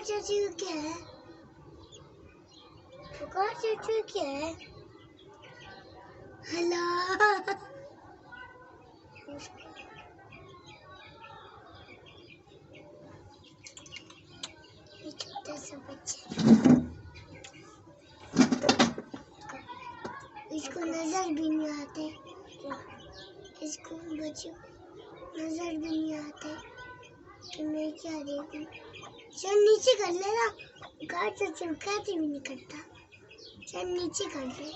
चाचू क्या है? पुकार चाचू क्या है? हेलो। ये छोटा सा बच्चा, इसको नजर भी नहीं आते, इसको बच्चों नजर भी नहीं आते कि मैं क्या देखूं। चल नीचे कर ले ना, कार से चुलकाते भी नहीं करता। चल नीचे कर ले,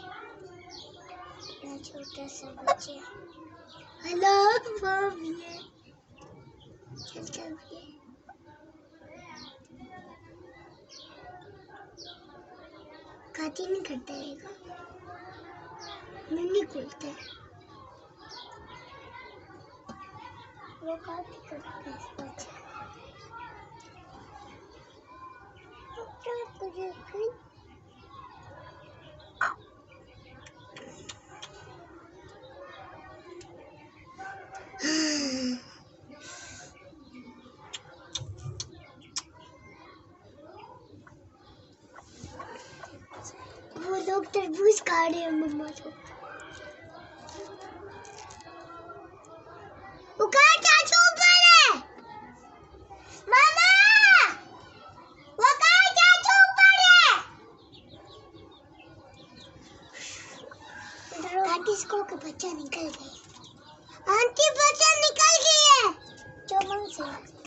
छोटा सा बच्चा। हेलो मम्मी, चल चल ये खाती नहीं करता है, नहीं खोलता है, वो खाती करता है बच्चा। वो लोग तरबूज खा रहे हैं मम्मा को। चाचू ऊपर है मामा, वो चाचू ऊपर है। आंटी इसको का बच्चा निकल गया, आंटी बच्चा निकल गया है चमन से।